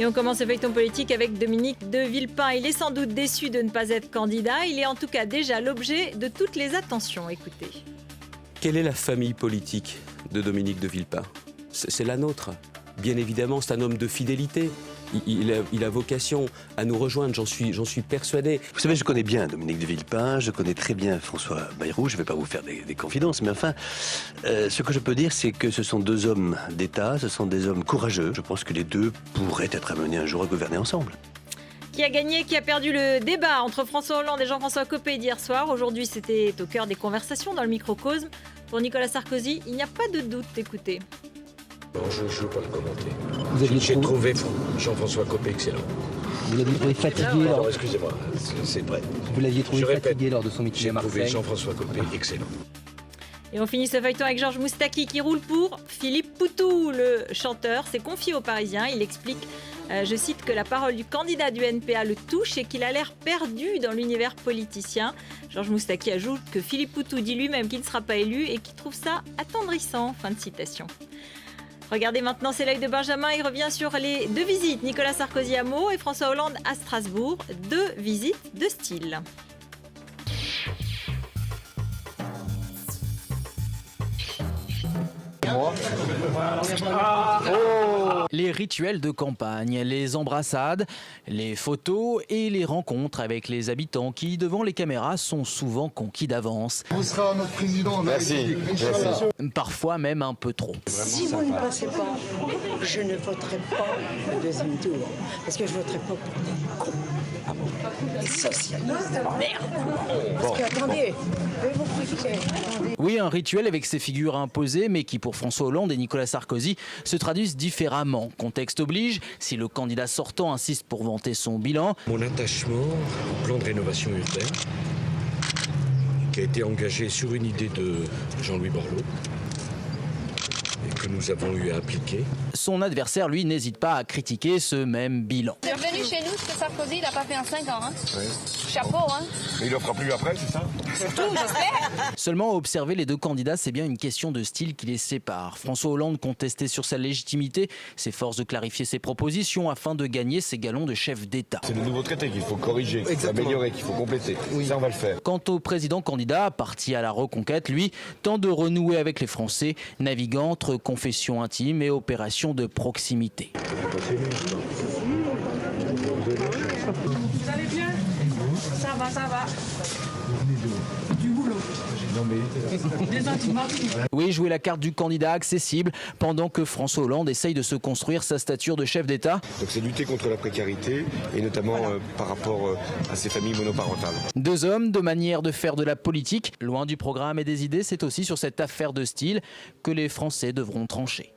Et on commence ce feuilleton politique avec Dominique de Villepin. Il est sans doute déçu de ne pas être candidat. Il est en tout cas déjà l'objet de toutes les attentions. Écoutez. Quelle est la famille politique de Dominique de Villepin? C'est la nôtre. Bien évidemment, c'est un homme de fidélité. Il a vocation à nous rejoindre, j'en suis persuadé. Vous savez, je connais bien Dominique de Villepin, je connais très bien François Bayrou, je ne vais pas vous faire des confidences, mais enfin, ce que je peux dire, c'est que ce sont deux hommes d'État, ce sont des hommes courageux. Je pense que les deux pourraient être amenés un jour à gouverner ensemble. Qui a gagné, qui a perdu le débat entre François Hollande et Jean-François Copé d'hier soir. Aujourd'hui, c'était au cœur des conversations dans le microcosme. Pour Nicolas Sarkozy, il n'y a pas de doute. Écoutez. Non, je ne veux pas le commenter. J'ai trouvé Jean-François Copé excellent. Vous l'aviez trouvé fatigué Non, excusez-moi, c'est vrai. Vous l'aviez trouvé fatigué lors de son meeting à Marseille. J'ai trouvé Jean-François Copé excellent. Et on finit ce feuilleton avec Georges Moustaki qui roule pour Philippe Poutou. Le chanteur s'est confié aux Parisiens. Il explique, je cite, que la parole du candidat du NPA le touche et qu'il a l'air perdu dans l'univers politicien. Georges Moustaki ajoute que Philippe Poutou dit lui-même qu'il ne sera pas élu et qu'il trouve ça attendrissant. Fin de citation. Regardez maintenant, c'est l'œil de Benjamin. Il revient sur les deux visites. Nicolas Sarkozy à Meaux et François Hollande à Strasbourg. Deux visites de style. Les rituels de campagne, les embrassades, les photos et les rencontres avec les habitants qui, devant les caméras, sont souvent conquis d'avance. Vous serez notre président. Merci. Parfois même un peu trop. Si vous ne passez pas, je ne voterai pas le deuxième tour. Parce que je ne voterai pas pour des cons. Ah bon? Des socialistes. Merde. Parce que, attendez, je vais vous expliquer. Oui, un rituel avec ses figures imposées, mais qui pour François Hollande et Nicolas Sarkozy se traduisent différemment. Contexte oblige, si le candidat sortant insiste pour vanter son bilan. Mon attachement au plan de rénovation urbaine, qui a été engagé sur une idée de Jean-Louis Borloo, et que nous avons eu à appliquer. Son adversaire, lui, n'hésite pas à critiquer ce même bilan. C'est revenu chez nous, ce que Sarkozy, il n'a pas fait en 5 ans. Hein. Oui. Chapeau, hein. Mais il ne le fera plus après, c'est ça? Tout, j'espère. Seulement, observer les deux candidats, c'est bien une question de style qui les sépare. François Hollande contestait sur sa légitimité, s'efforce de clarifier ses propositions afin de gagner ses galons de chef d'État. C'est le nouveau traité qu'il faut corriger, qu'il faut améliorer, qu'il faut compléter. Oui. Ça, on va le faire. Quant au président candidat, parti à la reconquête, lui, tente de renouer avec les Français, naviguant entre confession intime et opération de proximité. Vous allez bien? Ça va, ça va. Du boulot. Des antimorphiques. Oui, jouer la carte du candidat accessible pendant que François Hollande essaye de se construire sa stature de chef d'État. Donc c'est lutter contre la précarité et notamment par rapport à ces familles monoparentales. Deux hommes, deux manières de faire de la politique. Loin du programme et des idées, c'est aussi sur cette affaire de style que les Français devront trancher.